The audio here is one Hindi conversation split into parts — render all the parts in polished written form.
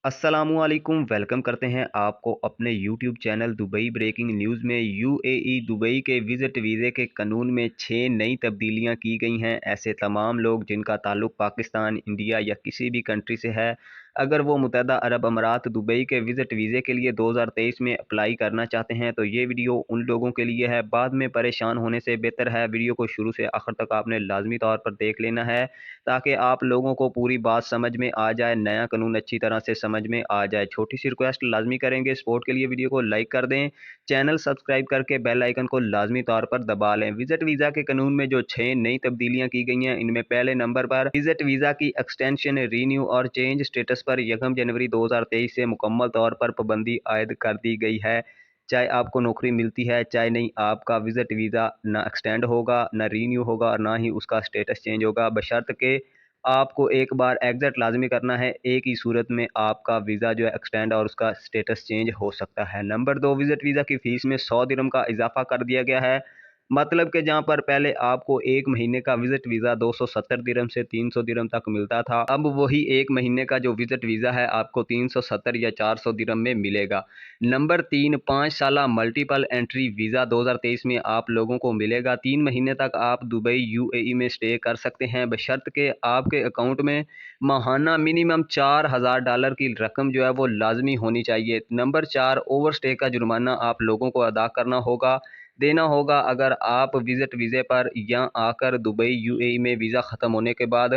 अस्सलामुअलैकुम वेलकम करते हैं आपको अपने YouTube channel Dubai breaking news में। यूएई दुबई के विज़िट वीज़े के कानून में 6 नई तब्दीलियां की गई हैं। ऐसे तमाम लोग जिनका ताल्लुक पाकिस्तान, इंडिया या किसी भी कंट्री से है, अगर वो मुत्तहदा अरब अमारात दुबई के विज़िट वीज़े के लिए 2023 में अप्लाई करना चाहते हैं तो ये वीडियो उन लोगों के लिए है। बाद में परेशान होने से बेहतर है वीडियो को शुरू से आखिर तक आपने लाजमी तौर पर देख लेना है, ताकि आप लोगों को पूरी बात समझ में आ जाए, नया कानून अच्छी तरह से समझ में आ जाए। छोटी सी रिक्वेस्ट लाजमी करेंगे, सपोर्ट के लिए वीडियो को लाइक कर दें, चैनल सब्सक्राइब करके बेल आइकन को लाजमी तौर पर दबा लें। विजिट वीज़ा के कानून में जो 6 नई तब्दीलियां की गई हैं, इनमें पहले नंबर पर विजिट वीज़ा की एक्सटेंशन, रीन्यू और चेंज स्टेटस पर 1 जनवरी 2023 से मुकम्मल तौर पर पाबंदी आयद कर दी गई है। चाहे आपको नौकरी मिलती है चाहे नहीं, आपका विजिट वीज़ा ना एक्सटेंड होगा, ना रीन्यू होगा और ना ही उसका स्टेटस चेंज होगा, बशर्त के आपको एक बार एग्ज़िट लाज़मी करना है। एक ही सूरत में आपका वीज़ा जो है एक्सटेंड और उसका स्टेटस चेंज हो सकता है। नंबर 2, विज़िट वीज़ा की फ़ीस में 100 दिरहम का इज़ाफ़ा कर दिया गया है। मतलब कि जहाँ पर पहले आपको 1 महीने का विज़िट वीज़ा 270 दिरहम से 300 दिरहम तक मिलता था, अब वही 1 महीने का जो विज़िट वीज़ा है आपको 370 या 400 दिरहम में मिलेगा। नंबर 3, 5 साला मल्टीपल एंट्री वीज़ा 2023 में आप लोगों को मिलेगा। 3 महीने तक आप दुबई यूएई में स्टे कर सकते हैं, बशर्त के आपके अकाउंट में माहाना मिनिमम $4000 की रकम जो है वो लाजमी होनी चाहिए। नंबर 4, ओवर स्टे का जुर्माना आप लोगों को अदा देना होगा। अगर आप विज़िट वीज़े पर यहाँ आकर दुबई यूएई में वीज़ा ख़त्म होने के बाद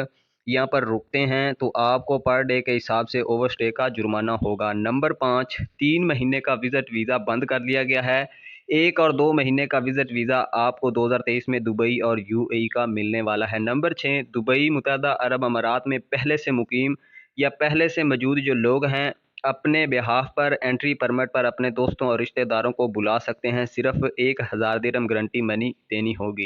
यहाँ पर रुकते हैं तो आपको पर डे के हिसाब से ओवर स्टे का जुर्माना होगा। नंबर 5, 3 महीने का विज़िट वीज़ा बंद कर दिया गया है। 1 और 2 महीने का विज़िट वीज़ा आपको 2023 में दुबई और यूएई का मिलने वाला है। नंबर 6, दुबई मुत्तहदा अरब अमारात में पहले से मुकीम या पहले से मौजूद जो लोग हैं, अपने बिहाफ़ पर एंट्री परमिट पर अपने दोस्तों और रिश्तेदारों को बुला सकते हैं। सिर्फ़ 1000 दिरहम गारंटी मनी देनी होगी।